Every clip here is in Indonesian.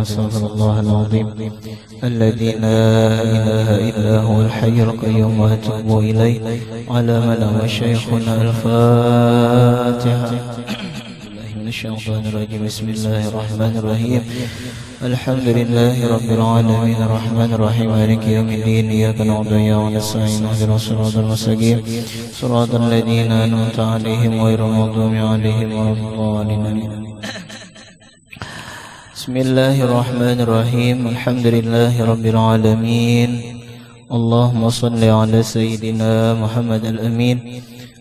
أستغفر الله العظيم الذي لا إله إلا هو الحي القيوم وأتوب إليه على ملا وشيخنا الفاتحة من الشيطان الرجيم بسم الله الرحمن الرحيم الحمد لله رب العالمين الرحمن الرحيم مالك يوم الدين إياك نعبد وإياك نستعين اهدنا الصراط المستقيم صراط الذين أنعمت عليهم غير المغضوب عليهم ولا الضالين بسم الله الرحمن الرحيم الحمد لله رب العالمين اللهم صل على سيدنا محمد الأمين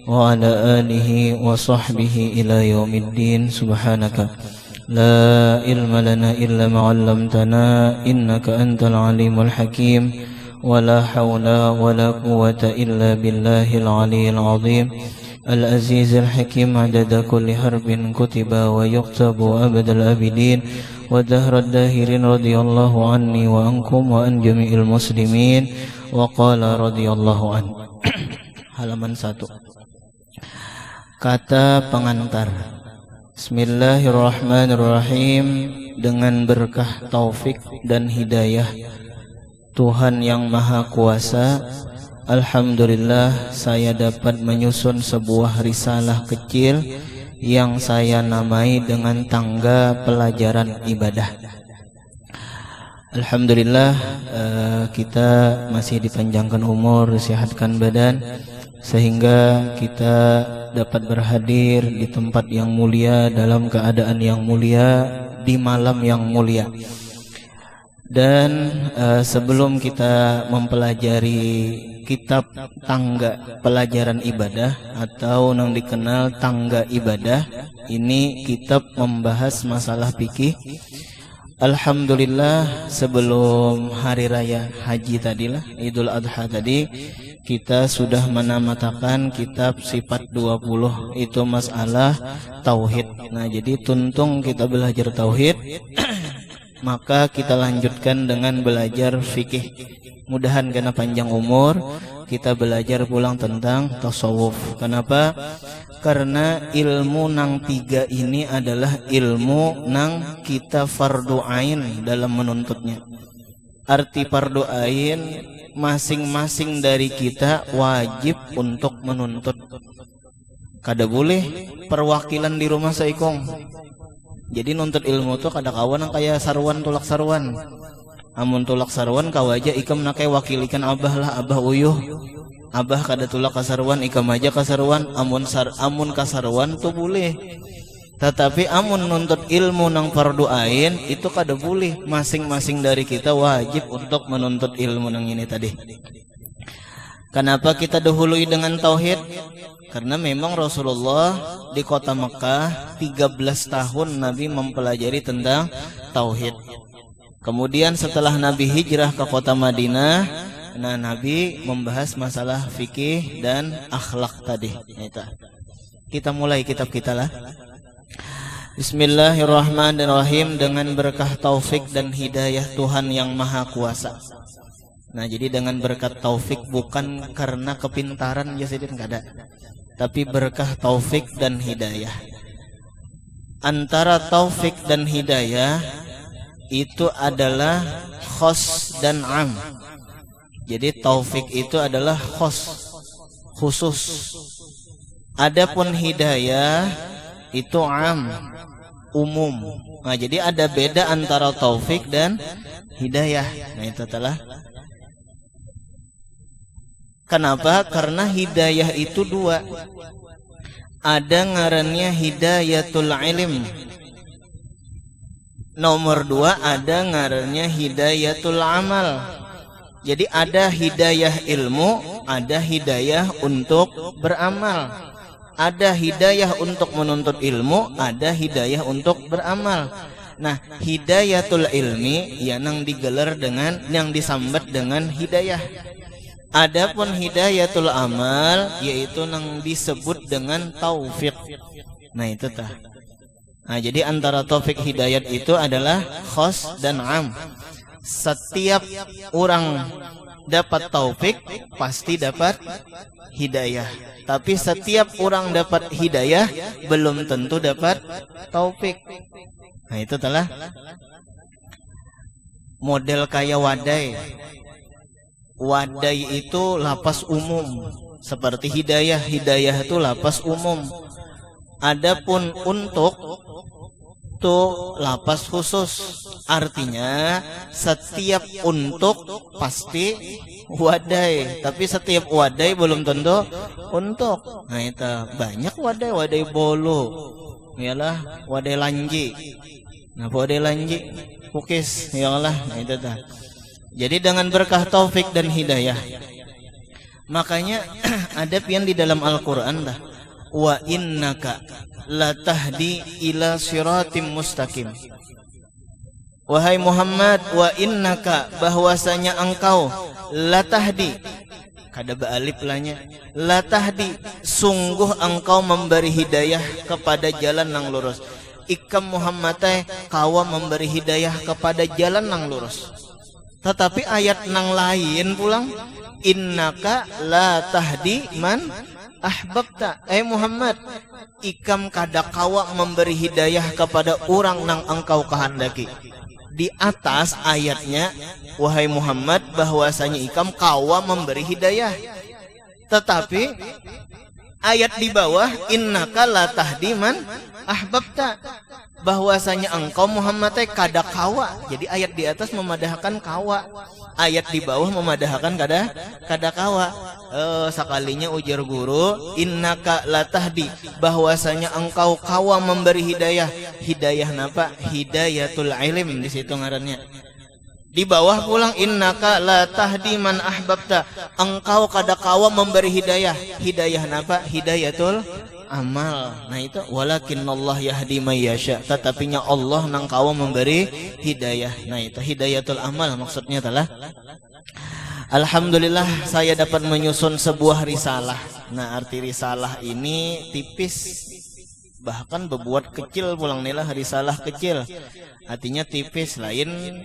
وعلى آله وصحبه إلى يوم الدين سبحانك لا علم لنا إلا ما علمتنا إنك أنت العليم الحكيم ولا حول ولا قوة إلا بالله العلي العظيم العزيز الحكيم عدد كل حرف كتب ويكتب أبد الأبدين ودهر الداهرين رضي الله عني وعنكم وعن جميع المسلمين وقال رضي الله عنه. Halaman 1. Kata pengantar. Bismillahirrahmanirrahim. Dengan berkah taufik dan hidayah Tuhan yang Maha Kuasa, alhamdulillah saya dapat menyusun sebuah risalah kecil yang saya namai dengan tangga pelajaran ibadah. Alhamdulillah kita masih dipanjangkan umur, disehatkan badan, sehingga kita dapat berhadir di tempat yang mulia, dalam keadaan yang mulia, di malam yang mulia. Dan sebelum kita mempelajari kitab tangga pelajaran ibadah atau yang dikenal tangga ibadah, ini kitab membahas masalah fikih. Alhamdulillah sebelum hari raya haji tadilah, Idul Adha tadi, kita sudah menamatakan kitab sifat 20, itu masalah tauhid. Nah, jadi tuntung kita belajar tauhid, maka kita lanjutkan dengan belajar fikih. Mudahan karena panjang umur kita belajar pulang tentang tasawuf. Kenapa? Karena ilmu nang 3 ini adalah ilmu nang kita fardu ain dalam menuntutnya. Arti fardu ain, masing-masing dari kita wajib untuk menuntut. Kada boleh perwakilan di rumah saikong. Jadi nuntut ilmu tuh kada kawan yang kayak sarwan tulak sarwan. Amun tulak sarwan kawaja ikam nakai wakilikan abah lah, abah uyuh. Abah kada tulak kasarwan, ikam aja kasarwan. Amun kasarwan tuh boleh. Tetapi amun nuntut ilmu nang fardu ain itu kada boleh. Masing-masing dari kita wajib untuk menuntut ilmu nang ini tadi. Kenapa kita dahului dengan tauhid? Karena memang Rasulullah di kota Mekah 13 tahun Nabi mempelajari tentang tauhid. Kemudian setelah Nabi hijrah ke kota Madinah, nah Nabi membahas masalah fikih dan akhlak tadi. Kita mulai kitab kita lah. Bismillahirrahmanirrahim. Dengan berkah taufik dan hidayah Tuhan yang Maha Kuasa. Nah, jadi dengan berkat taufik bukan karena kepintaran ya sedikit enggak ada. Tapi berkah taufik dan hidayah. Antara taufik dan hidayah itu adalah khos dan am. Jadi taufik itu adalah khos, khusus. Adapun hidayah itu am, umum. Nah, jadi ada beda antara taufik dan hidayah. Nah, itu adalah kenapa? Karena hidayah itu 2. Ada ngarannya hidayatul ilm. Nomor 2 ada ngarannya hidayatul amal. Jadi ada hidayah ilmu, ada hidayah untuk beramal. Ada hidayah untuk menuntut ilmu, ada hidayah untuk beramal. Nah, hidayatul ilmi yang digelar dengan, yang disambat dengan hidayah. Adapun hidayatul amal yaitu yang disebut dengan taufik. Nah, itu tah. Nah, jadi antara taufik hidayat itu adalah khos dan am. Setiap orang dapat taufik pasti dapat hidayah. Tapi setiap orang dapat hidayah belum tentu dapat taufik. Nah, itu telah. model kayak wadai. Wadai itu lapas umum, seperti hidayah. Hidayah itu lapas umum. Adapun untuk itu lapas khusus. Artinya setiap untuk pasti wadai, tapi setiap wadai belum tentu untuk. Nah itu banyak wadai, wadai bolu, ialah wadai lanji. Nah wadai lanji kukis, ialah nah itu dah. Jadi dengan berkah taufik dan hidayah, makanya ada pian di dalam Al-Quran dah, wa innaka latahdi ila siratim mustaqim. Wahai Muhammad, wa innaka, bahwasanya engkau, latahdi, kada baalif lahnya, latahdi, sungguh engkau memberi hidayah kepada jalan yang lurus. Ikam Muhammad kawa memberi hidayah kepada jalan yang lurus. Tetapi ayat nang lain pulang, innaka la tahdi man ahbabta. Muhammad, ikam kada kawa memberi hidayah kepada orang nang engkau kehendaki. Di atas ayatnya, wahai Muhammad, bahwasanya ikam kawa memberi hidayah. Tetapi ayat di bawah, innaka la tahdi man ahbabta, bahwasanya engkau Muhammad kada kawa. Jadi ayat di atas memadahkan kawa, ayat di bawah memadahkan kada kawa. Sekalinya ujar guru, innaka latahdi, bahwasanya engkau kawa memberi hidayah. Hidayah napa? Hidayatul ilm di situ ngarannya. Di bawah pulang, innaka latahdi man ahbabta, engkau kada kawa memberi hidayah. Hidayah napa? Hidayatul amal. Nah itu walakinallah yahdi may yasha, tetapinya Allah nang kawa memberi hidayah. Nah itu hidayatul amal maksudnya adalah. Alhamdulillah saya dapat menyusun sebuah risalah. Nah arti risalah ini tipis, bahkan berbuat kecil pulang nilah risalah kecil. Artinya tipis, lain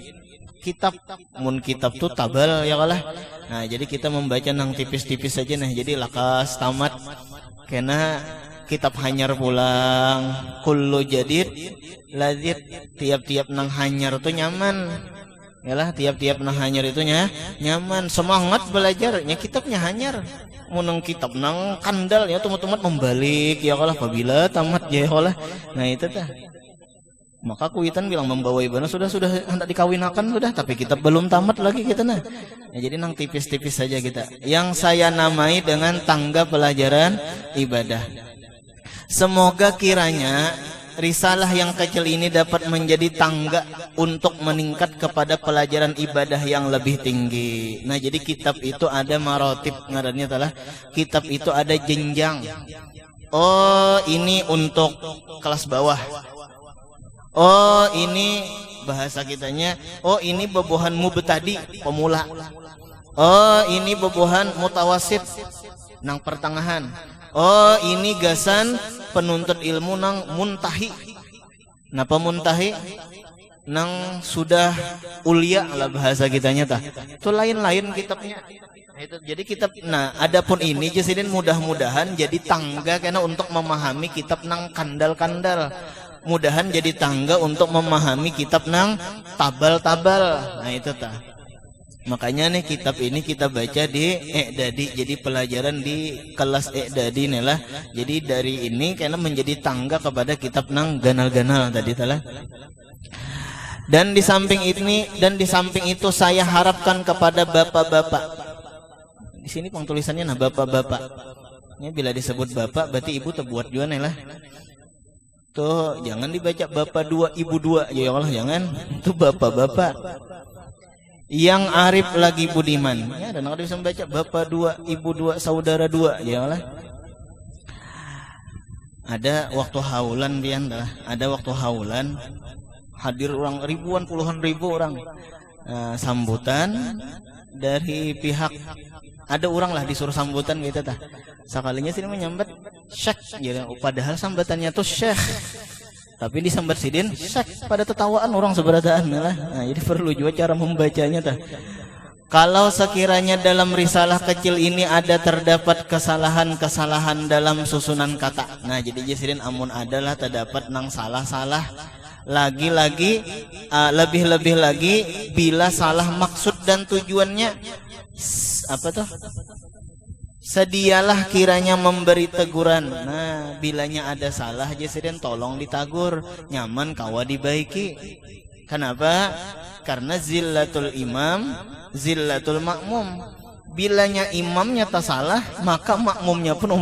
kitab. Mun kitab tuh tabal ya kalah. Nah jadi kita membaca nang tipis-tipis saja. Nah jadi lakas tamat kena kitab hanyar pulang. Kullu jadid lazid, tiap-tiap nang hanyar tuh nyaman. Yalah tiap-tiap nang hanyar itu nyaman, semangat belajarnya. Kitabnya hanyar, munang kitab nang kandal ya tumat-tumat membalik ya kalah apabila tamat ya kalah. Nah itu tah. Maka kuitan bilang membawa ibana sudah hendak dikawinakan sudah, tapi kitab belum tamat lagi kita nah. Ya, jadi nang tipis-tipis saja kita. Yang saya namai dengan tangga pelajaran ibadah. Semoga kiranya risalah yang kecil ini dapat menjadi tangga untuk meningkat kepada pelajaran ibadah yang lebih tinggi. Nah jadi kitab itu ada marotib, ngarannya adalah kitab itu ada jenjang. Oh ini untuk kelas bawah. Oh ini bahasa kitanya, oh ini bebohan mubtadi, pemula. Oh ini bebohan mutawasid, nang pertengahan. Oh ini gasan penuntut ilmu nang muntahi. Napa muntahi? Nang sudah ulia lah bahasa kitanya tah. Itu lain-lain kitabnya. Itu jadi kitab. Nah, adapun ini jasidin mudah-mudahan jadi tangga karena untuk memahami kitab nang kandal-kandal. Mudahan jadi tangga untuk memahami kitab nang tabal-tabal. Nah itu tah. Makanya nih kitab ini kita baca di I'dadi, jadi pelajaran di kelas I'dadi nih lah. Jadi dari ini karena menjadi tangga kepada kitab nang ganal-ganal tadi telah. Dan di samping itu saya harapkan kepada bapak-bapak. Di sini pengtulisannya nah bapak-bapak. Ini bila disebut bapak berarti ibu terbuat juga nih lah. Tuh jangan dibaca bapak dua ibu dua ya Allah, jangan. Itu bapak-bapak yang arif lagi budiman ya, dan kalau bisa membaca bapak dua ibu dua saudara dua ya Allah. Ada waktu haulan pian dah, ada waktu haulan hadir orang ribuan puluhan ribu orang. Sambutan dari pihak ada orang lah disuruh sambutan gitu tah. Sekalinya sini menyambat syekh gitu, padahal sambatannya tuh syekh. Tapi disambat sidin syekh, pada tertawaan orang seberataan lah. Nah, jadi perlu juga cara membacanya tah. Kalau sekiranya dalam risalah kecil ini ada terdapat kesalahan-kesalahan dalam susunan kata. Nah, jadi jasidin amun adalah terdapat nang salah-salah Lagi-lagi lebih-lebih lagi bila salah maksud dan tujuannya apa tuh? Sedialah kiranya memberi teguran. Nah, bilanya ada salah jasiden tolong ditagur, nyaman kawa dibaiki. Kenapa? Karena zillatul imam, zillatul makmum. Bilanya imamnya tak salah, maka makmumnya pun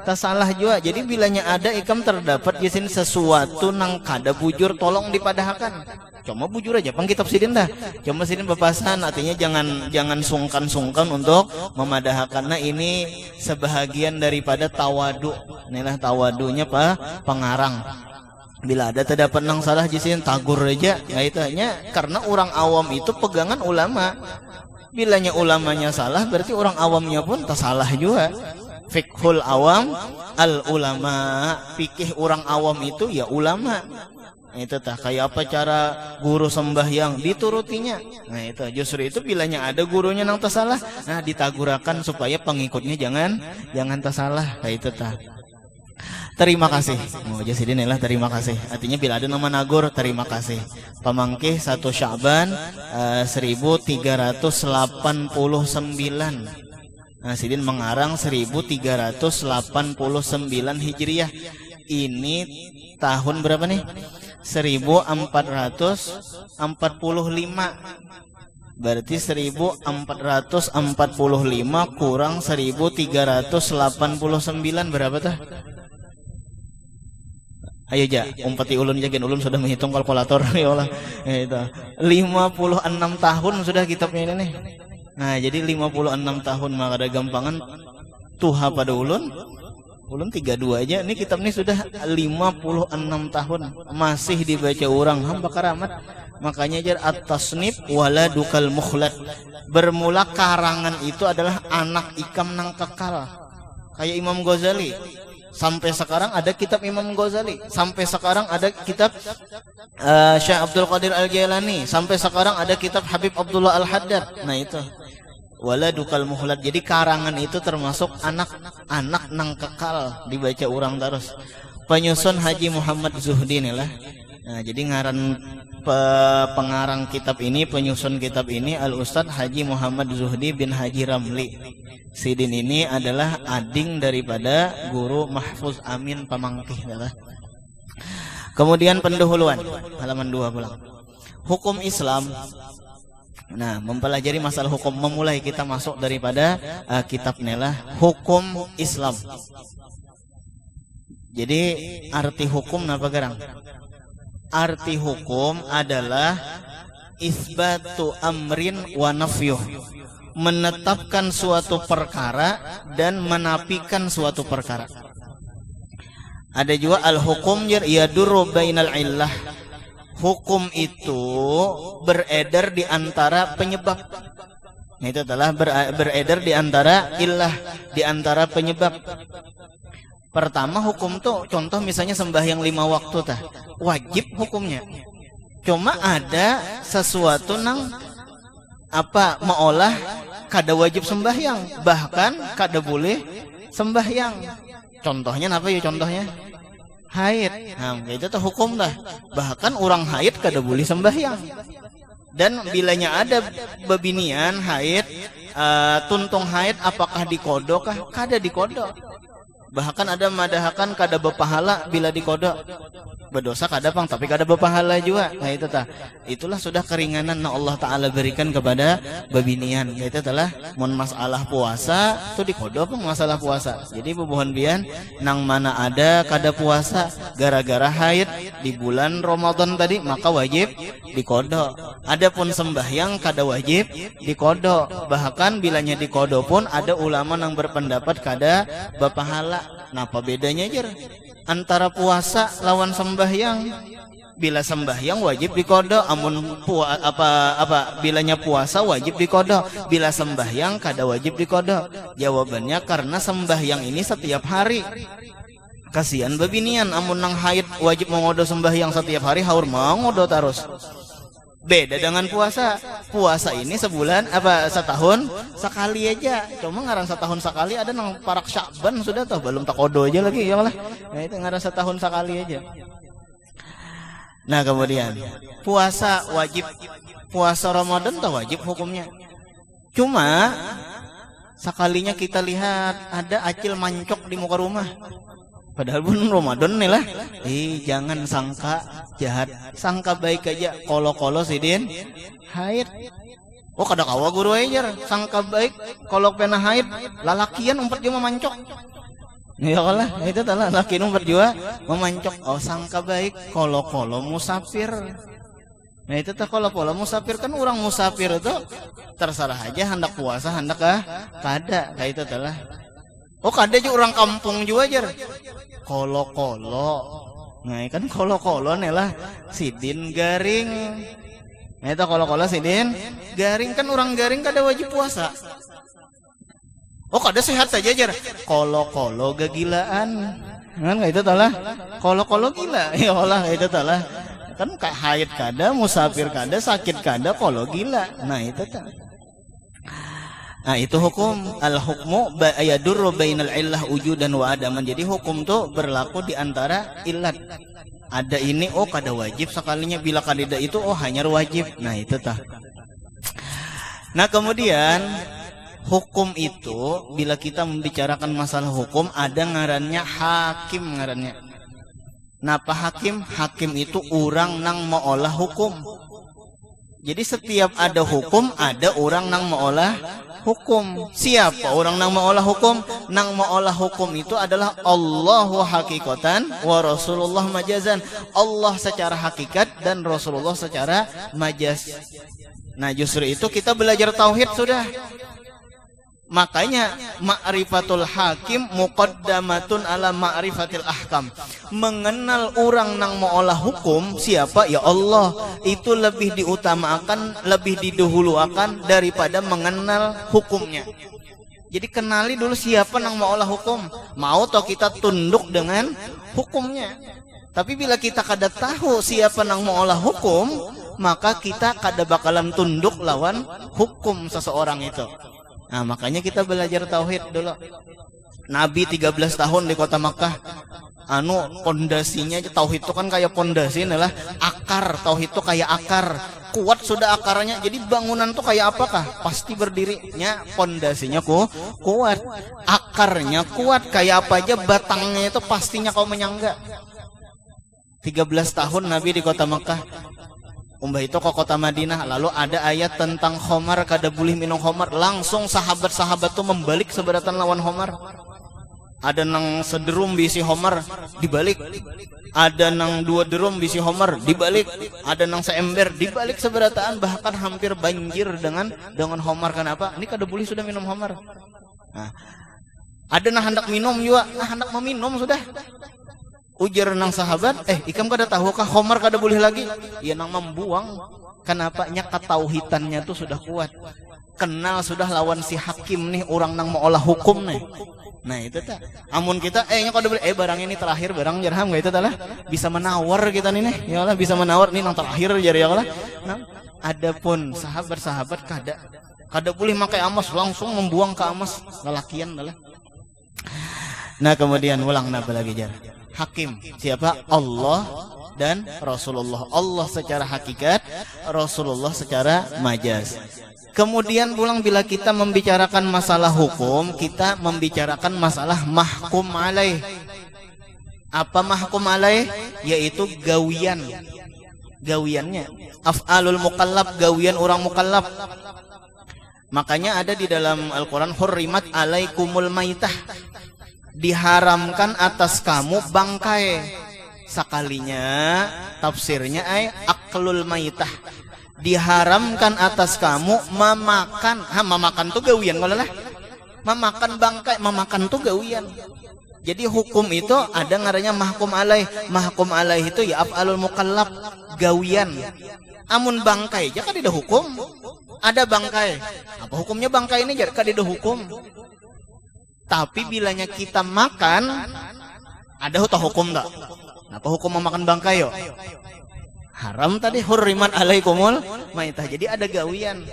tak salah juga. Jadi bilanya ada ikam terdapat di sini sesuatu nang kada bujur, tolong dipadahkan. Cuma bujur aja, pengkitab sidin dah. Cuma sidin bepasan, artinya jangan sungkan-sungkan untuk memadahkan. Nah ini sebahagian daripada tawadu. Inilah tawadunya pengarang. Bila ada terdapat nang salah jisin tagur aja, nggak itu hanya karena orang awam itu pegangan ulama. Bilanya ulamanya salah berarti orang awamnya pun tak salah juga. Fiqhul awam al ulama, fikih orang awam itu ya ulama. Nah, itu tah kayak apa cara guru sembahyang diturutinya. Nah itu justru itu bilanya ada gurunya nang tak salah, nah ditagurakan supaya pengikutnya jangan tak salah. Nah itu tah. Terima kasih. Oh, jadi inilah terima kasih. Artinya bila ada nama nagur terima kasih. Pamangkih 1 Sya'ban 1389. Nah, sidin mengarang 1389 Hijriah. Ini tahun berapa nih? 1445. Berarti 1445 kurang 1389 berapa tuh? Ayo ja, umpati ulun jagen ulun sudah menghitung kalkulator ya Allah. Itu 56 tahun sudah kitabnya ini nih. Nah, jadi 56 tahun maka ada gampangan tuha pada ulun. Ulun 32 aja. Ini kitab ini sudah 56 tahun masih dibaca orang hamba karamat. Makanya jar at-tasnif waladukal mukhlad. Bermula karangan itu adalah anak ikam nang kekal. Kayak Imam Ghazali. Sampai sekarang ada kitab Imam Ghazali. Sampai sekarang ada kitab Syekh Abdul Qadir Al-Jailani. Sampai sekarang ada kitab Habib Abdullah Al-Haddad. Nah itu waladukal muhlad. Jadi karangan itu termasuk anak-anak nang kekal dibaca orang terus. Penyusun Haji Muhammad Zuhdi inilah. Nah, jadi ngaran pengarang kitab ini, penyusun kitab ini Al-Ustadz Haji Muhammad Zuhdi bin Haji Ramli. Sidin ini adalah ading daripada guru Mahfuz Amin Pamangkih. Kemudian pendahuluan halaman 2 pulang. Hukum Islam. Nah, mempelajari masalah hukum, memulai kita masuk daripada kitab nelah hukum Islam. Jadi arti hukum apa garang? Arti hukum adalah isbatu amrin wa nafyuh, menetapkan suatu perkara dan menafikan suatu perkara. Ada juga al-hukum yadurru bainal illah. Hukum itu beredar di antara penyebab. Nah, itu adalah beredar di antara illah, di antara penyebab. Pertama hukum tuh contoh misalnya sembahyang 5 waktu tah wajib hukumnya. Cuma ada sesuatu nang apa maolah kada wajib sembahyang, bahkan kada boleh sembahyang. Contohnya apa ya contohnya? Haid. Nah, itu tuh hukum dah. Bahkan orang haid kada boleh sembahyang. Dan bilanya ada bebinian haid, tuntung haid apakah dikodok kah? Kada dikodok. Bahkan ada madahakan kada berpahala bila dikodok. Berdosa kada pang tapi kada berpahala juga. Nah itu tah. Itulah sudah keringanan yang Allah Ta'ala berikan kepada babinian. Itu adalah mun masalah puasa itu dikodok pang masalah puasa. Jadi bubuhan bian nang mana ada kada puasa gara-gara haid di bulan Ramadan tadi maka wajib dikodok. Adapun sembahyang kada wajib dikodok. Bahkan bilanya dikodok pun ada ulama yang berpendapat kada berpahala. Nah, apa bedanya aja antara puasa lawan sembahyang? Bila sembahyang wajib dikodok, amun bilanya puasa wajib dikodok, bila sembahyang kada wajib dikodok. Jawabannya karena sembahyang ini setiap hari. Kasihan babinian amun nang haid wajib mengodo sembahyang setiap hari haur mengodo terus. Beda dengan puasa. Puasa ini sebulan setahun sekali aja. Cuma ngarang setahun sekali ada nang parak Sya'ban sudah tuh belum takodo aja lagi ya lah. Nah itu ngarang setahun sekali aja. Nah kemudian puasa wajib, puasa Ramadan tak wajib hukumnya. Cuma sekalinya kita lihat ada acil mancok di muka rumah, padahal pun Ramadan nih lah. Jangan sangka jahat, sangka baik aja. Kolo-kolo sidin haid. Oh kada kawa guru aja, sangka baik kalau pena haid lalakian umpat jua memancok. Ya kalah, itu telah lalakian umpat jua memancok. Oh sangka baik kolo-kolo musafir. Nah itu tak kalau musafir kan orang musafir itu terserah aja hendak puasa hendak kada kayak itu telah. Oh kada juga orang kampung juga aja. Kolo-kolo. Nah kan kolo-kolo nih lah sidin garing. Nah itu kolo-kolo sidin garing kan orang garing kada wajib puasa. Oh kada sehat aja aja. Kolo-kolo kegilaan. Kan kayak itu telah. Kolo-kolo gila. Ya Allah kayak itu telah. Kan kayak haid kada, musafir kada, sakit kada, kolo gila. Nah itu tak. Nah itu hukum al-hukmu yadurru bainal illah wujudan wa adaman. Jadi hukum tuh berlaku di antara ilat. Ada ini oh kada wajib sekalinya, bila kada itu oh hanya wajib. Nah itu tak. Nah kemudian hukum itu bila kita membicarakan masalah hukum ada ngarannya hakim ngarannya. Napa hakim? Hakim itu orang nang maolah hukum. Jadi setiap ada hukum ada orang nang maolah hukum. Siapa orang nang maolah hukum? Nang maolah hukum itu adalah Allahu hakikatan wa Rasulullah majazan. Allah secara hakikat dan Rasulullah secara majaz. Nah justru itu kita belajar tauhid sudah. Makanya ma'rifatul hakim muqaddamatun ala ma'rifatil ahkam. Mengenal orang nang maolah hukum siapa? Ya Allah. Itu lebih diutamakan, lebih didahulukan daripada mengenal hukumnya. Jadi kenali dulu siapa nang maolah hukum. Mau toh kita tunduk dengan hukumnya. Tapi bila kita kada tahu siapa nang maolah hukum, maka kita kada bakalan tunduk lawan hukum seseorang itu. Nah makanya kita belajar tauhid dulu. Nabi 13 tahun di kota Makkah. Pondasinya tauhid itu kan kayak pondasi adalah akar. Tauhid itu kayak akar. Kuat sudah akarnya. Jadi bangunan tuh kayak apakah? Pasti berdirinya pondasinya kuat. Akarnya kuat kayak apa aja batangnya itu pastinya kau menyangga. 13 tahun Nabi di kota Makkah. Umbah itu ke kota Madinah. Lalu ada ayat tentang khomar, kada boleh minum khomar. Langsung sahabat-sahabat tuh membalik seberatan lawan khomar. Ada nang sederum bisi khomar dibalik. Ada nang 2 derum bisi khomar dibalik. Ada nang seember dibalik seberataan. Bahkan hampir banjir dengan khomar. Kenapa? Ini kada boleh sudah minum khomar. Nah, ada nang hendak minum juga. Nah hendak meminum sudah. Ujar nang sahabat, ikam kada tahukah khomar kada boleh lagi? Ya nang membuang. Kenapa? Nya ketauhidannya tuh sudah kuat. Kenal sudah lawan si hakim nih, orang nang maolah hukum nih. Nah itu tak. Amun kita, nya kada boleh. Barang ini terakhir, barang jarham gak itu talah. Bisa menawar kita nih, ya Allah bisa menawar nih nang terakhir jar ya Allah. Nah, adapun sahabat-sahabat kada boleh makai amas, langsung membuang ke amas lalakian talah. Nah kemudian ulang napa lagi jar? Hakim siapa? Allah dan Rasulullah. Allah secara hakikat, Rasulullah secara majaz. Kemudian pulang bila kita membicarakan masalah hukum, kita membicarakan masalah mahkum alaih. Apa mahkum alaih? Yaitu gawian. Gawiannya af'alul mukallaf, gawian orang mukallaf. Makanya ada di dalam Al-Qur'an hurrimat alaikumul maitah. Diharamkan atas kamu bangkai. Sekalinya tafsirnya aklul maitah. Diharamkan atas kamu memakan. Memakan tuh gawian kalau lah. Memakan bangkai, memakan tuh gawian. Jadi hukum itu ada ngarannya mahkum alaih. Mahkum alaih itu ya af'alul mukallaf, gawian. Amun bangkai aja kan ada hukum. Ada bangkai. Apa hukumnya bangkai ini jadi kan ada hukum. Tapi bilanya kita makan, ada hukum tak? Apa hukum memakan bangkai yo? Haram tadi hurrimat alaikumul maitah. Jadi ada gawian.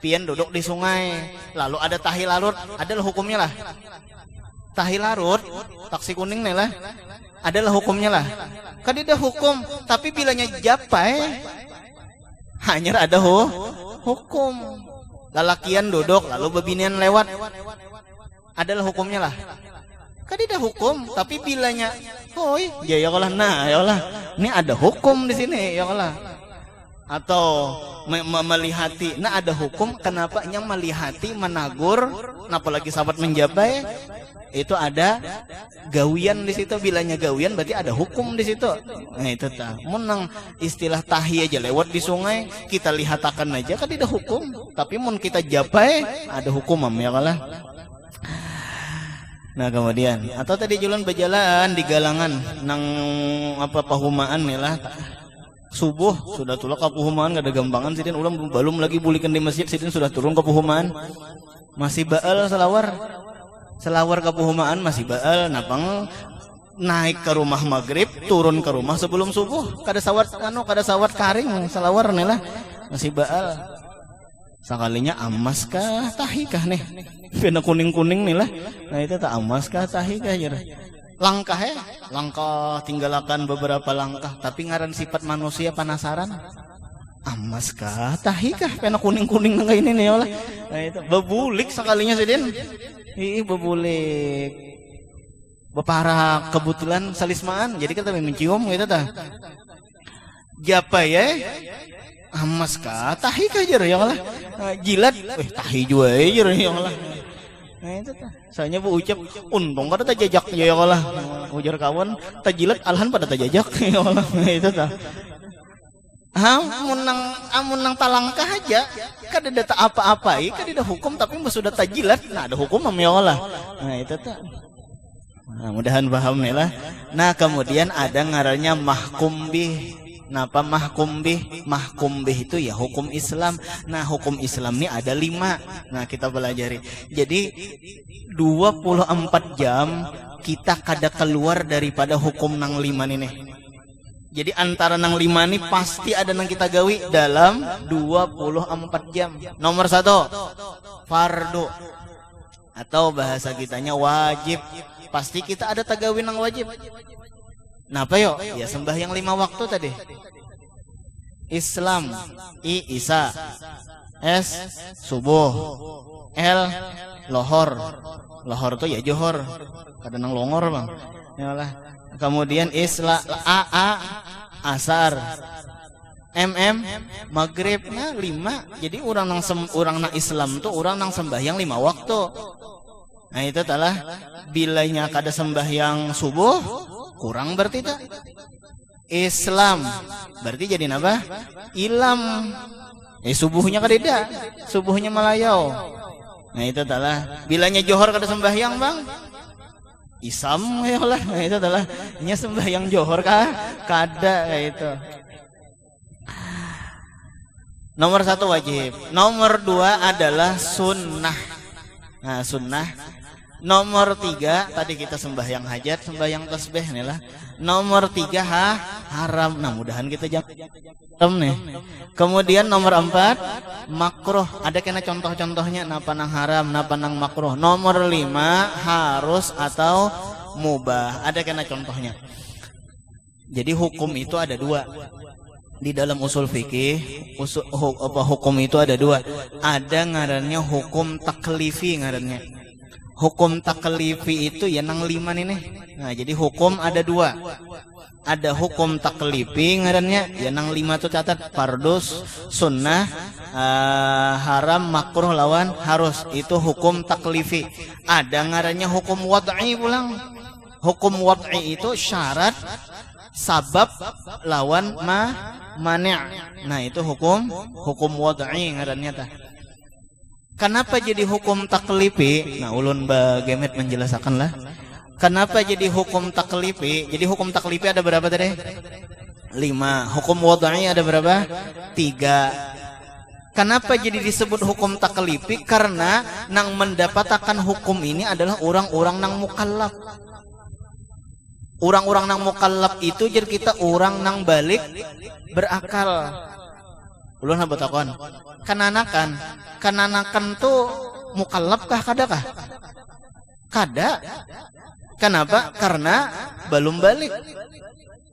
Pian duduk di sungai, lalu ada tahi larut, adalah hukumnya lah. Tahi larut, taksi kuning nih lah. adalah hukumnya lah. Kadida hukum, tapi bilanya japai hanya ada hukum. Lalakian duduk lalu bebinian lewat adalah hukumnya lah. Kadida hukum, tapi bilanya hoi, ya Allah, nah ya Allah, ini ada hukum di sini ya Allah. Atau melihati, nah ada hukum, kenapa yang melihati menagur, apalagi sahabat menjabai, itu ada gawian di situ. Bilanya gawian berarti ada hukum di situ. Nah itu menang istilah tahi aja lewat di sungai kita lihatakan aja kan tidak hukum, tapi mun kita japai ada hukum ya Allah. Nah kemudian atau tadi jalan berjalan di galangan nang apa pahumaan nih lah subuh sudah tulak ke pahumaan gak ada gambangan sidin ulang belum lagi bulikan di masjid sidin sudah turun ke pahumaan masih baal selawar ke pahumaan masih baal napang naik ke rumah maghrib turun ke rumah sebelum subuh kada sawat karing selawar nih lah masih baal. Sekalinya amas kah tahi kah nih pina kuning-kuning nih lah. Nah itu tak amas kah tahi kah jera. Langkah langkah tinggalkan beberapa langkah tapi ngaran sifat manusia penasaran. Amas kah tahi kah pina kuning-kuning nang ini nih lah. Nah itu bebulik sekalinya sidin. Ih bebulik. Bepara kebetulan salismaan jadi kita mencium gitu tah. Japa ya? Amas kah tahi kah jer ya Allah. Jilat tahi juga jer ya Allah. Nah itu tah. Soalnya bu ucap untung kada ta jajak ya Allah. Ujar kawan ta jilat alhan pada ta jajak ya Allah. Nah itu tah. Amun nang talangkah aja kada ada apa-apai, kada ada hukum tapi sudah ta jilat. Nah ada hukum ya Allah. Nah itu tah. Nah, mudahan paham nih lah. Nah kemudian ada ngarannya mahkum bih. Napa mahkum bih? Mahkum bih itu ya hukum Islam. Nah hukum Islam ini ada 5. Nah kita pelajari. Jadi 24 jam kita kada keluar daripada hukum nang 5 ini. Jadi antara nang 5 ini pasti ada nang kita gawi dalam 24 jam. Nomor 1 fardu atau bahasa kitanya wajib. Pasti kita ada tagawi nang wajib. Napa yo? Ya sembahyang 5 waktu tadi. Islam, Isa, S subuh, L lohor. Lohor tuh ya johor. Kadang nang longor bang. Yalah. Kemudian A asar. Maghrib. Nah 5. Jadi orang nang Islam tuh orang nang sembahyang 5 waktu. Nah itu telah bilanya kada sembahyang subuh kurang berarti tak Islam berarti jadi apa? Ilam. Subuhnya kadeda, subuhnya malayau. Nah itu telah bilanya johor kada sembahyang bang. Isam ya lah. Nah itu telah nya sembahyang johor kah? Kada kayak itu. Nomor 1 wajib. Nomor 2 adalah sunnah. Nah sunnah. Nomor 3 tadi kita sembahyang hajat, sembahyang tasbih nih lah. Nomor 3 haram. Nah mudahan kita jangan nih. Kemudian nomor 4 makruh. Ada kena contoh-contohnya napa nang haram, napa nang makruh. Nomor 5 harus atau mubah. Ada kena contohnya. Jadi hukum itu ada 2. Di dalam usul fikih hukum itu ada 2. Ada ngarannya hukum taklifi ngarannya. Hukum taklifi itu ya nang 5 nih. Nah jadi hukum ada 2. Ada hukum taklifi ngarannya ya nang 5 tuh catat fardus, sunnah, haram, makruh lawan harus. Itu hukum taklifi. Ada ngarannya hukum wad'i pulang. Hukum wad'i itu syarat, sabab lawan mani'. Nah itu hukum wad'i ngarannya tah. Kenapa jadi hukum taklifi? Nah ulun bagemet menjelaskan lah. Kenapa jadi hukum taklifi? Jadi hukum taklifi ada berapa tadi? 5. Hukum wad'i ada berapa? 3. Kenapa jadi disebut hukum taklifi? Karena nang mendapatkan hukum ini adalah orang-orang nang mukallaf. Orang-orang nang mukallaf itu jadi kita orang nang balik berakal. Ulun habot takon. Kananakan tuh mukallaf kah kada kah? Kada. Kenapa? Karena belum balik.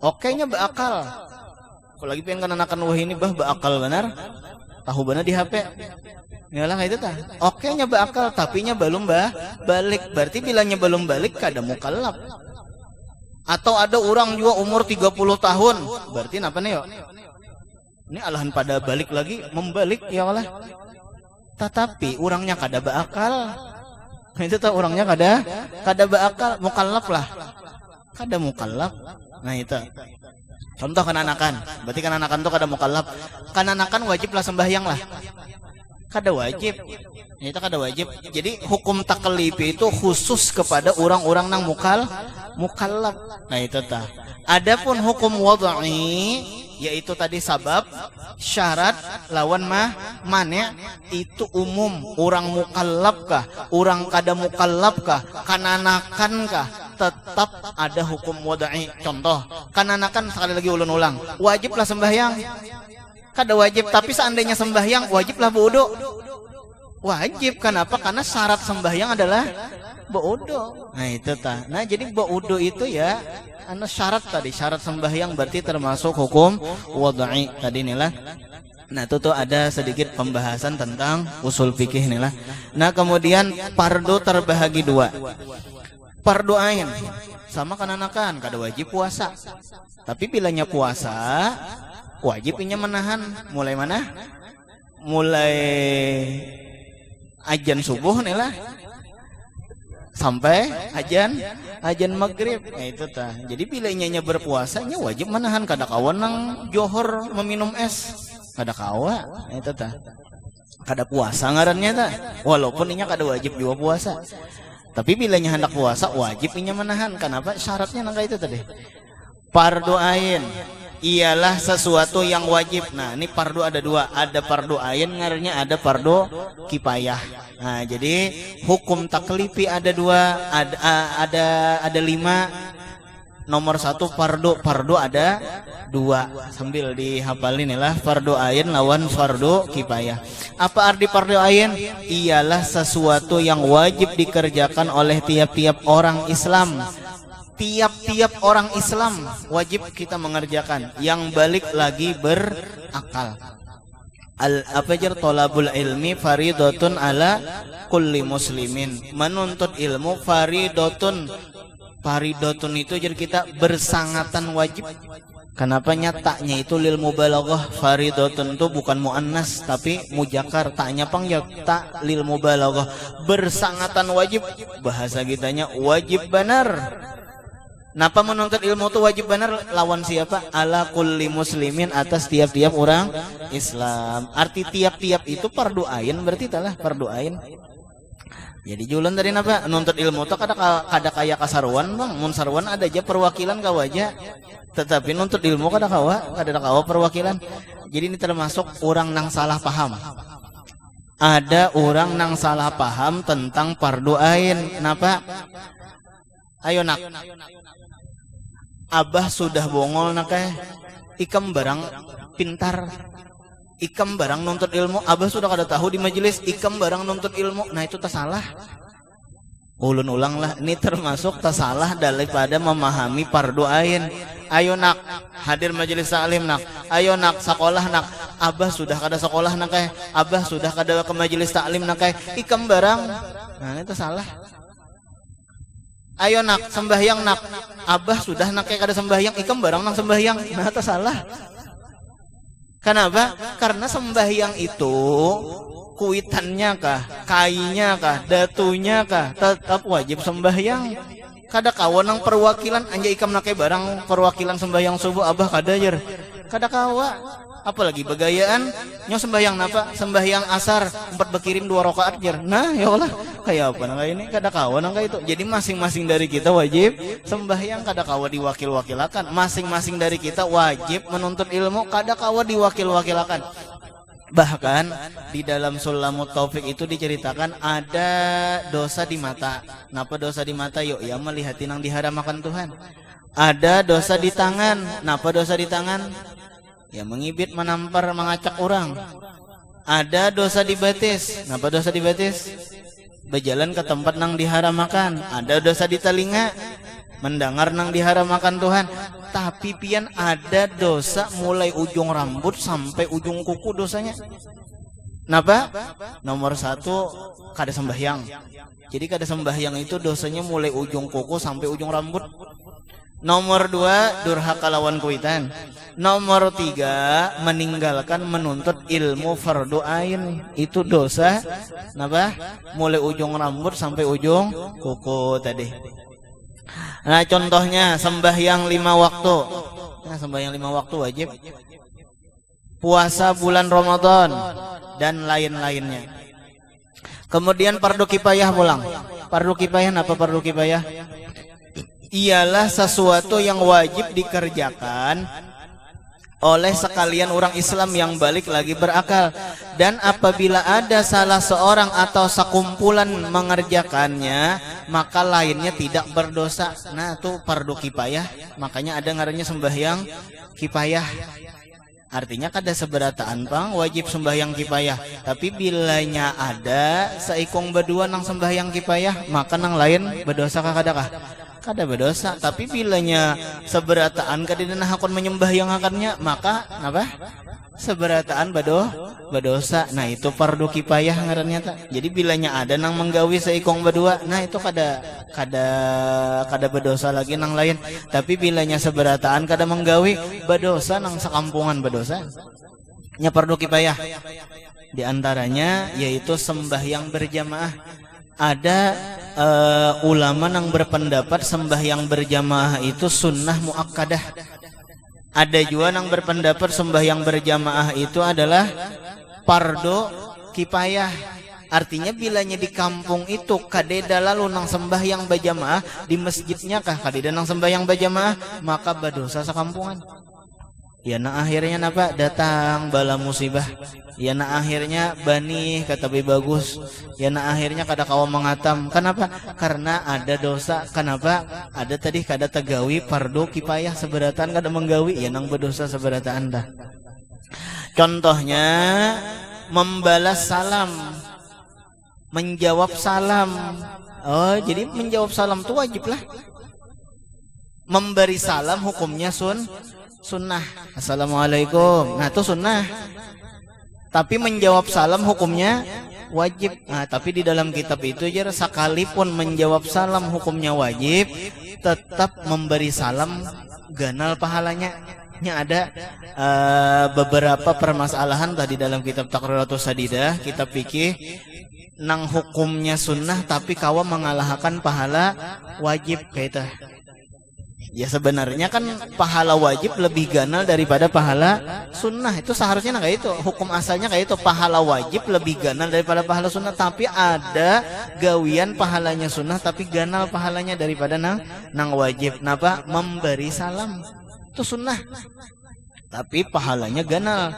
Oke-nya beakal. Apalagi pengen kananakan wah ini beakal benar. Tahu benar di HP. Yalah itu tah. Oke-nya beakal tapi nya belum balik. Berarti bilangnya belum balik kada mukallaf. Atau ada orang juga umur 30 tahun. Berarti apa nih yo? Ini alahan pada balik lagi, membalik ya Allah. Tetapi orangnya kada beakal. Itu tah orangnya kada beakal, mukallaf lah. Kada mukallaf. Nah itu. Contoh kananakan. Berarti kananakan tuh kada mukallaf. Kananakan wajib lah sembahyang lah. Kada wajib. Itu kada wajib. Jadi hukum taklifi itu khusus kepada orang-orang nang mukallaf. Nah itu tah. Adapun hukum wad'i yaitu tadi sabab, syarat, lawan mane itu umum. Orang mukallaf kah, orang kada mukallaf kah, kananakan kah, tetap ada hukum wad'i. Contoh, kananakan sekali lagi ulang-ulang, wajiblah sembahyang. Kada wajib, tapi seandainya sembahyang wajiblah wudu. Wajib, kenapa? Karena syarat sembahyang adalah wudu. Nah itu tah. Nah jadi wudu itu ya syarat tadi, syarat sembahyang berarti termasuk hukum wad'i tadi inilah. Nah itu tuh ada sedikit pembahasan tentang usul fikih inilah. Nah kemudian fardu terbahagi dua. Fardu ain sama kananakan kada wajib puasa. Tapi bilanya puasa wajibnya menahan mulai mana? Mulai azan subuh inilah sampai azan maghrib. Nah itu tah. Jadi bilanya berpuasanya wajib menahan, kada kawan nang johor meminum es. Kada kawa. Nah itu tah. Kada puasa ngarannya tah. Walaupun inya kada wajib juga puasa. Tapi bilanya hendak puasa wajib inya menahan. Kenapa? Syaratnya nang itu tadi. Fardu ain ialah sesuatu yang wajib. Nah, ini fardu ada dua, ada fardu ain ngarannya, ada fardu kifayah. Nah, jadi hukum taklifi ada dua, ada 5. Nomor 1 fardu ada 2. Sambil dihafalin lah, fardu ain lawan fardu kifayah. Apa arti fardu ain? Ialah sesuatu yang wajib dikerjakan oleh tiap-tiap orang Islam. Tiap-tiap orang Islam wajib kita mengerjakan, yang balik lagi berakal. Al-afjar tolabul ilmi faridatun ala kulli muslimin. Menuntut ilmu faridatun. Faridatun itu jadi kita bersangatan wajib. Kenapa nyatanya itu lil mubalaghah? Faridatun itu bukan muannas tapi mujakkar, taknya pangjak tak lil mubalaghah. Bersangatan wajib, bahasa kitanya wajib benar. Napa menuntut ilmu itu wajib benar lawan siapa? Ala kulli muslimin, atas tiap-tiap orang Islam. Arti tiap-tiap itu fardu ain, berarti itulah fardu ain. Jadi jualan dari napa? Nuntut ilmu itu kada kaya kasarwan bang. Mun sarwan ada aja perwakilan kawaja. Tetapi nuntut ilmu kada kawa perwakilan. Jadi ini termasuk orang nang salah paham. Ada orang nang salah paham tentang fardu ain. Napa? Ayo nak, abah sudah bongol nak ikam barang pintar, ikam barang nuntut ilmu. Abah sudah kada tahu di majelis ikam barang nuntut ilmu. Nah itu tak salah. Ulun ulang lah, ini termasuk tak salah daripada memahami fardu ain. Ayo nak, hadir majelis salim nak. Ayo nak, sekolah nak. Abah sudah kada sekolah nak abah sudah kada ke majelis taklim nak ikam barang. Nah itu salah. Ayo nak, sembahyang nak. Abah sudah nak kada sembahyang, ikam barang nang sembahyang. Nah, itu salah. Kenapa? Karena sembahyang itu kuitannya kah, kainya kah, datunya kah, tetap wajib sembahyang. Kada kawan nang perwakilan anja ikam nak barang perwakilan sembahyang subuh abah kada jer. Kada kawa. Apalagi begayaan nyo sembahyang napa? Sembahyang asar 4 bekirim 2 rakaat jer. Nah, ya Allah, kayak apa nang ini kada kawan nang itu. Jadi masing-masing dari kita wajib sembahyang, kada kawa diwakil-wakilakan. Masing-masing dari kita wajib menuntut ilmu, kada kawa diwakil-wakilakan. Bahkan di dalam Sulamut Taufik itu diceritakan ada dosa di mata. Napa dosa di mata? Yuk ya melihat nang diharamakan Tuhan. Ada dosa di tangan. Napa dosa di tangan? Ya mengibit, menampar, mengacak orang. Ada dosa di batis. Napa dosa di batis? Berjalan ke tempat nang diharamakan. Ada dosa di telinga. mendengar nang diharamakan Tuhan. Tapi pian ada dosa mulai ujung rambut sampai ujung kuku dosanya. Napa? Nomor 1 kada sembahyang. Jadi kada sembahyang itu dosanya mulai ujung kuku sampai ujung rambut. Nomor 2 durhaka lawan kuitan. Nomor 3 meninggalkan menuntut ilmu fardu ain. Itu dosa napa? Mulai ujung rambut sampai ujung kuku tadi. Nah contohnya sembahyang 5 waktu. Nah sembahyang 5 waktu wajib. Puasa bulan Ramadan dan lain-lainnya. Kemudian fardu kifayah pulang. Fardu kifayah apa fardu kifayah? Ialah sesuatu yang wajib dikerjakan oleh sekalian orang Islam yang balik lagi berakal. Dan apabila ada salah seorang atau sekumpulan mengerjakannya, maka lainnya tidak berdosa. Nah itu fardu kifayah. Makanya ada ngarannya sembahyang kifayah. Artinya kada seberataan pang wajib sembahyang kifayah. Tapi bilanya ada seikung berdua nang sembahyang kifayah, maka nang lain berdosa kadakah? Kada berdosa. Tapi bilanya seberataan kadina hakon menyembah yang akannya, maka apa? Seberataan berdosa. Nah itu fardu kifayah ngarannya ta. Jadi bilanya ada nang menggawi seikong berdua, nah itu kada berdosa lagi nang lain. Tapi bilanya seberataan kada menggawi berdosa nang sekampungan berdosa. Nya fardu kifayah. Di antaranya yaitu sembahyang berjamaah. Ada ulama yang berpendapat sembahyang berjamaah itu sunnah muakkadah. Ada juga yang berpendapat sembahyang berjamaah itu adalah fardu kifayah. Artinya bilanya di kampung itu kadeda lalu nang sembahyang berjamaah di masjidnya kah kadeda nang sembahyang berjamaah, maka berdosa sekampungan. Ya nah akhirnya napa datang bala musibah. Ya nah akhirnya bani kata bagus. Ya nah akhirnya kada kawa mengatam. Kenapa? Karena ada dosa. Kenapa? Ada tadi kada tegawi fardu kifayah seberatan kada menggawi ya nang berdosa seberatan dah. Contohnya membalas salam, menjawab salam. Oh, jadi menjawab salam itu wajib lah. Memberi salam hukumnya sunnah. Assalamualaikum. Nah itu sunnah. Tapi menjawab salam hukumnya wajib. Nah tapi di dalam kitab itu aja sekalipun menjawab salam hukumnya wajib, tetap memberi salam ganal pahalanya. Ada beberapa permasalahan tadi dalam kitab Taqriratus Sadidah, kitab fikih nang hukumnya sunnah tapi kawa mengalahkan pahala wajib kaita. Ya sebenarnya kan pahala wajib lebih ganal daripada pahala sunnah. Itu seharusnya kayak itu. Hukum asalnya kayak itu. Pahala wajib lebih ganal daripada pahala sunnah. Tapi ada gawian pahalanya sunnah tapi ganal pahalanya daripada nang wajib. Napa? Memberi salam itu sunnah tapi pahalanya ganal.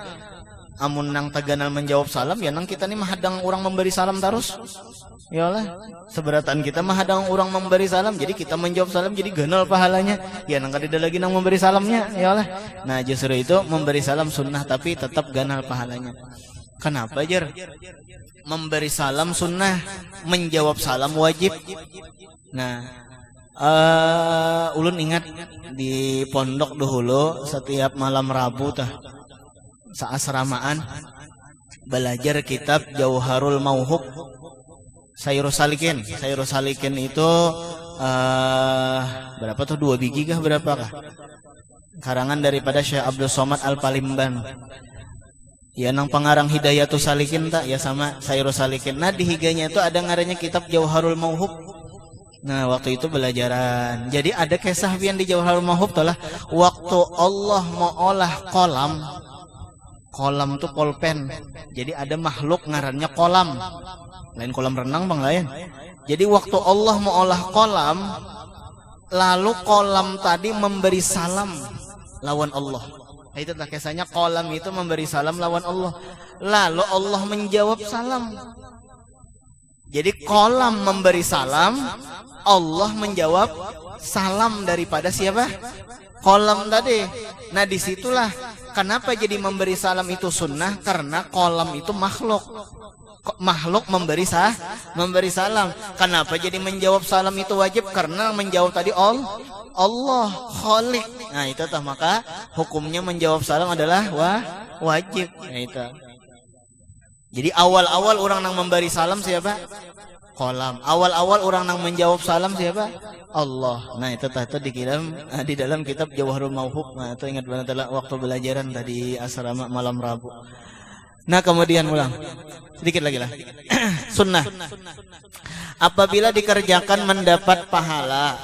Amun nang taganal menjawab salam ya nang kita nih mahadang orang memberi salam terus. Yalah, seberatan kita mahadang orang memberi salam, jadi kita menjawab salam jadi ganal pahalanya. Ya nang kada lagi nang memberi salamnya, yalah. Nah, justru itu memberi salam sunnah tapi tetap ganal pahalanya. Kenapa, Jer? Memberi salam sunnah, menjawab salam wajib. Nah, ulun ingat di pondok dahulu setiap malam Rabu tah saasramaan belajar kitab Jauharul Mauhub Sayyurus Salikin. Sayyurus Salikin itu berapa tuh 2 biji kah berapa kah? Karangan daripada Syekh Abdul Somad Al-Palimban. Ya nang pengarang Hidayatus Salikin tak ya sama Sayyurus Salikin. Nah di higanya itu ada ngarannya kitab Jauharul Mauhub. Nah waktu itu belajaran. Jadi ada kisah pian di Jauharul Mauhub tuh lah. Waktu Allah mau olah kolam tuh pulpen. Jadi ada makhluk ngarannya kolam. Lain kolam renang bang lain. Jadi waktu Allah mau olah kolam, lalu kolam tadi memberi salam lawan Allah. Nah, itu tak kisahnya kolam itu memberi salam lawan Allah. Lalu Allah menjawab salam. Jadi kolam memberi salam, Allah menjawab salam daripada siapa? Kolam tadi. Nah disitulah kenapa jadi memberi salam itu sunnah, karena kolam itu makhluk. makhluk memberi salam. Kenapa jadi menjawab salam itu wajib? Karena menjawab tadi Allah Khalik. Nah itu tah, maka hukumnya menjawab salam adalah wajib. Nah itu. Jadi awal-awal orang nang memberi salam siapa? Qalam. Awal-awal orang nang menjawab salam siapa? Allah. Nah itu tah di dalam kitab Jawharul Mauhub. Nah itu ingat banget waktu belajaran tadi asrama malam Rabu. Nah kemudian ulang sedikit lagi lah. Sunnah apabila dikerjakan mendapat pahala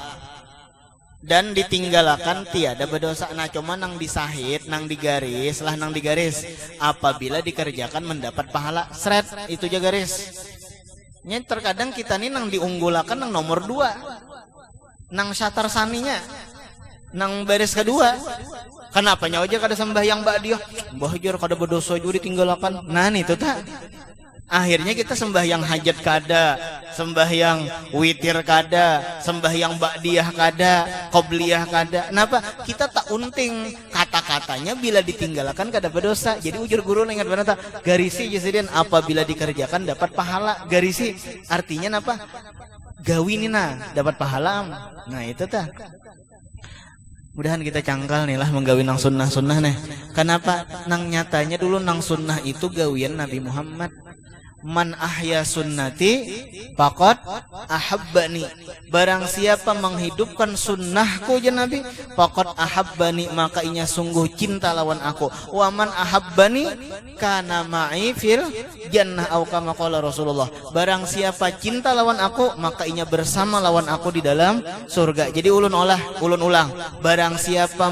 dan ditinggalkan tiada berdosa. Nah cuma nang disahid, nang digaris lah, nang digaris apabila dikerjakan mendapat pahala, seret itu aja garis. Nya terkadang kita nih nang diunggulakan nang nomor 2, nang syatar saninya, nang baris kedua. Kenapa nya aja kada sembahyang ba'diyah, mbah jar kada berdosa juga ditinggalkan. Nah itu tak. Akhirnya kita sembahyang hajat kada, sembahyang witir kada, sembahyang ba'diyah kada, qobliyah kada. Kenapa? Kita tak unting kata-katanya bila ditinggalkan kada berdosa. Jadi ujar guru ingat benar tak? Garisi jadian apabila dikerjakan dapat pahala. Garisi artinya apa? Gawinina dapat pahala. Nah itu tak. Mudahan kita cangkal nih lah menggawi nang sunnah nih. Kenapa? Nang nyatanya dulu nang sunnah itu gawian Nabi Muhammad. Man ahya sunnati faqad ahabbani. Barang siapa menghidupkan sunnahku ya Nabi, faqad ahabbani, maka inya sungguh cinta lawan aku. Wa man ahabbani kana ma'i fil jannah au kama qala Rasulullah. Barang siapa cinta lawan aku, maka inya bersama lawan aku di dalam surga. Jadi ulun ulang. Barang siapa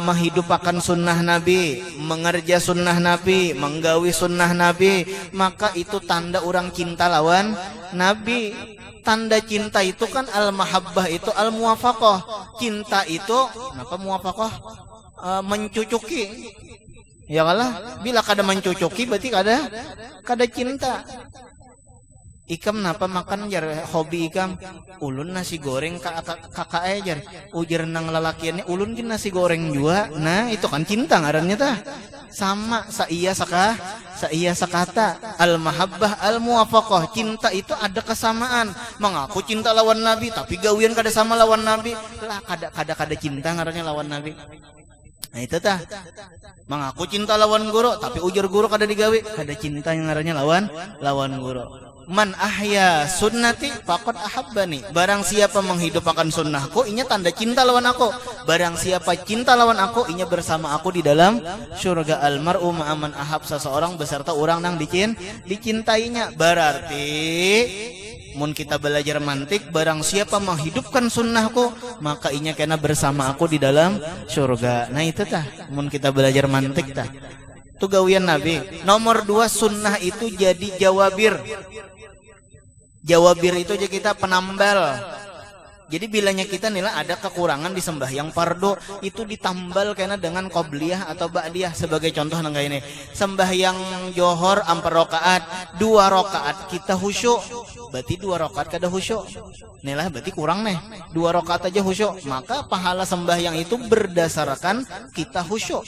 menghidupkan sunnah Nabi, mengerja sunnah Nabi, menggawi sunnah Nabi, maka itu tanda orang cinta lawan Nabi. Tanda cinta itu kan al-mahabbah itu al-muwafaqah. Cinta itu kenapa muwafaqah? Mencucuki. Ya kalah, bila kada mencucuki berarti kada cinta. Ikam napa makan jar hobi ikam ulun nasi goreng kakak jar ujar nang lalakiannya ulun gin nasi goreng juga. Nah itu kan cinta ngarannya tah. Sama saiya sakata al mahabbah al muwafaqah. Cinta itu ada kesamaan. Mengaku cinta lawan Nabi tapi gawian kada sama lawan Nabi lah, kada cinta ngarannya lawan Nabi. Nah itu tah. Mengaku cinta lawan guru tapi ujar guru kada digawi, kada cinta yang ngarannya lawan guru. Man ahya sunnati faqad ahabbani. Barang siapa menghidupkan sunnahku, inya tanda cinta lawan aku. Barang siapa cinta lawan aku, inya bersama aku di dalam surga. Almar'u ma'aman ahab, seseorang beserta orang nang dicintainya. Berarti mun kita belajar mantik, barang siapa menghidupkan sunnahku, maka inya kena bersama aku di dalam surga. Nah itu tah mun kita belajar mantik tah. Itu gawian Nabi. Nomor 2, sunnah itu jadi jawabir. Jawabir itu aja kita penambal. Jadi bilanya kita nilai ada kekurangan di sembahyang fardu, itu ditambal karena dengan qobliyah atau ba'diyah. Sebagai contoh nang ini, sembahyang johor 4 rakaat, 2 rakaat kita khusyuk, berarti 2 rakaat kada khusyuk. Nilai berarti kurang nih, 2 rakaat aja khusyuk. Maka pahala sembahyang itu berdasarkan kita khusyuk.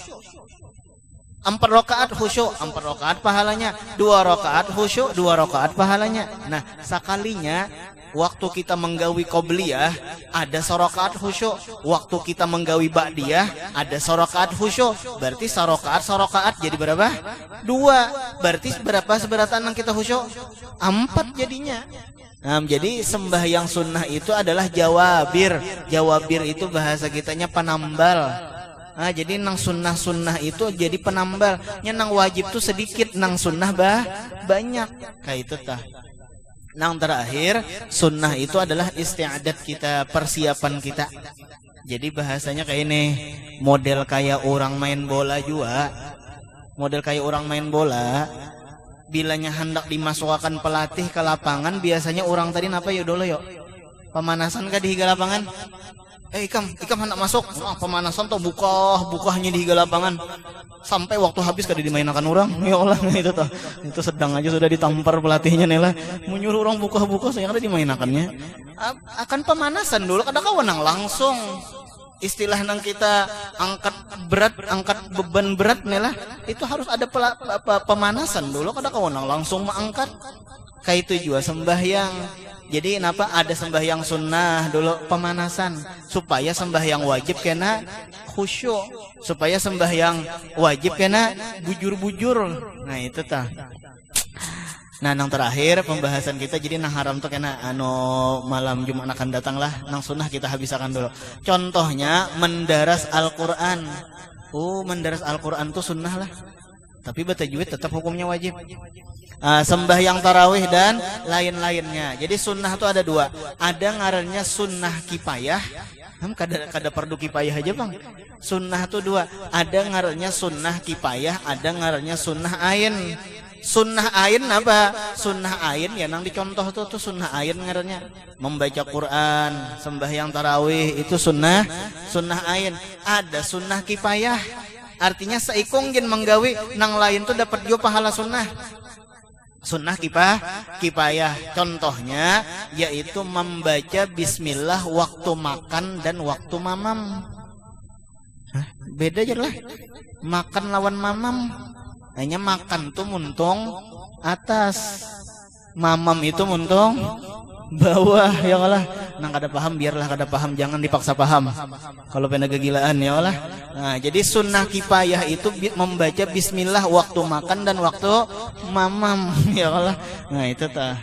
4 rakaat khusyuk, 4 rakaat pahalanya. 2 rakaat khusyuk, 2 rakaat pahalanya. Nah, sekalinya waktu kita menggawi qobliyah ada sorokaat khusyuk, waktu kita menggawi ba'diyah ada sorokaat khusyuk. Berarti sorokaat jadi berapa? 2. Berarti berapa seberatan yang kita khusyuk? 4 jadinya. Nah, jadi sembahyang sunnah itu adalah jawabir. Jawabir itu bahasa kitanya penambal. Nah, jadi nang sunnah itu jadi penambal. Nang wajib tuh sedikit, nang sunnah banyak. Kayak itu tah. Nang terakhir, sunnah itu adalah isti'adat kita, persiapan kita. Jadi bahasanya kayak ini, model kayak orang main bola juga. Model kayak orang main bola, bilanya hendak dimasukkan pelatih ke lapangan, biasanya orang tadi apa yuk dulu yuk? Pemanasan kah di higa lapangan? Ikam hendak masuk. Pemanasan tuh bukahnya di higa lapangan. Sampai waktu habis kada dimainkan orang. Ya Allah, itu tuh. Itu sedang aja sudah ditampar pelatihnya nela. Menyuruh orang buka saya kada dimainkannya. Akan pemanasan dulu kada kawanang langsung. istilah nang kita angkat berat, angkat beban berat nih lah, itu harus ada pemanasan dulu kada kawan langsung mengangkat. Kayak itu juga sembahyang. Jadi kenapa ada sembahyang sunnah dulu pemanasan supaya sembahyang wajib kena khusyuk, supaya sembahyang wajib kena bujur-bujur. Nah itu tah. Nah, nang terakhir pembahasan kita jadi nang haram tuh kena malam Jumat akan datang lah, nang sunnah kita habiskan dulu. Contohnya mendaras Al-Qur'an. Mendaras Al-Qur'an tuh sunnah lah. Tapi bertajwid tetap hukumnya wajib. Sembahyang tarawih dan lain-lainnya. Jadi sunnah tuh ada dua. Ada ngarannya sunnah kifayah. Kada fardu kifayah aja bang. Sunnah tuh dua. Ada ngarannya sunnah kifayah, ada ngarannya sunnah ain. Sunnah ain apa? Sunnah ain ya nang dicontoh tuh sunnah ain ngarannya. Membaca Quran, sembahyang tarawih itu sunnah ain. Ada sunnah kifayah. Artinya seikung jin menggawi nang lain tuh dapat juga pahala sunnah. Sunnah kifayah. Contohnya yaitu membaca bismillah waktu makan dan waktu mamam. Beda aja lah. Makan lawan mamam. Hanya makan tuh muntung atas, mamam itu muntung bawah. Ya Allah, nang kada paham biarlah kada paham, jangan dipaksa paham. Kalau pena kegilaan ya Allah. Nah, jadi sunnah kifayah itu membaca bismillah waktu makan dan waktu mamam. Ya Allah. Nah itu tah.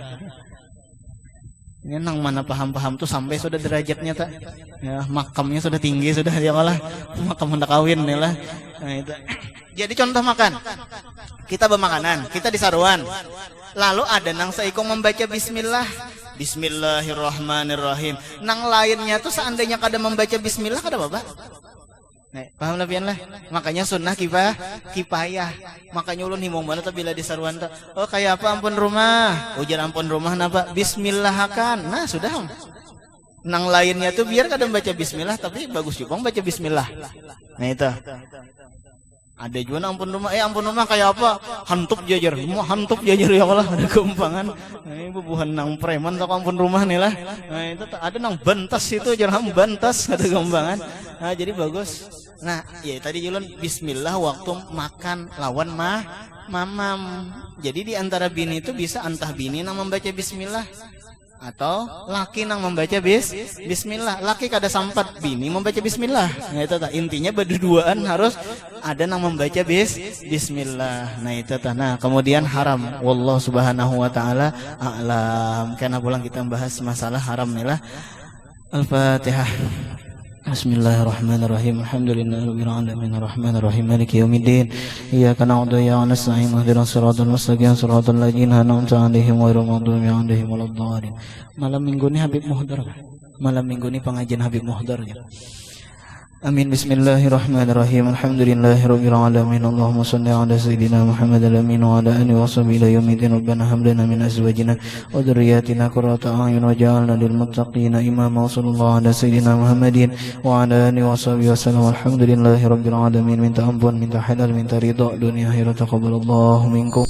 Ini nang mana paham-paham tuh sampai sudah derajatnya tak. Ya, makamnya sudah tinggi sudah ya Allah. Makam hendak kawin ya lah. Nah itu. Jadi contoh makan. Kita bermakanan, kita di saruan. Lalu ada nang seikung membaca bismillah. Bismillahirrahmanirrahim. Nang lainnya tuh seandainya kada membaca bismillah kada apa-apa. Nah, paham lebihan lah. Makanya sunnah kifayah. Makanya ulun himong banget bila di saruan tuh. Oh kayak apa ampun rumah? Ujar ampun rumah napa? Bismillahakan. Nah sudah. Nang lainnya tuh biar kada membaca bismillah tapi bagus juga baca bismillah. Nah itu. Ada juga ampun rumah kayak apa? Hantup jajar, mau hantup jajar ya Allah, ada keumpangan. Nah, ini bubuhan nang preman tak ampun rumah nih lah. Nah, itu ada nang bantas itu jangan bantas ada keumpangan. Nah, jadi bagus. Nah, ya tadi julun bismillah waktu makan lawan mamam. Jadi di antara bini itu bisa antah bini nang membaca bismillah atau laki nang membaca bismillah. Laki kada sampat bini membaca bismillah. Nah itu tak intinya berduaan harus ada nang membaca bismillah. Nah itu tak. Nah kemudian haram. Wallahu subhanahu wa ta'ala a'lam. Karena pulang kita membahas masalah haram nih lah. Al-Fatihah. Bismillahirrahmanirrahim. Alhamdulillahirabbil alamin arrahmanirrahim maliki yaumiddin. Iyyaka na'budu wa iyyaka nasta'in ihdinas siratal mustaqim siratal ladzina an'amta 'alaihim ghairil maghdubi 'alaihim waladdallin. Malam minggu ini Habib Muhdar. Malam minggu ini pengajian Habib Muhdar ya. Amin. Bismillahirrahmanirrahim. Alhamdulillahirabbil alamin. Allahumma shalli ala sayyidina Muhammad al-amin wa ala alihi wa sahbihi ila yaumiddin. Rabbana hab lana min azwajina wa dhurriyyatina qurrata a'yun waj'alna lil muttaqina imama. Sallallahu ala sayyidina Muhammadin wa ala alihi wa sahbihi wasallam. Alhamdulillahirabbil alamin. Minta ampun, minta halal, minta ridha dunia akhirat. Taqabbalallahu minkum.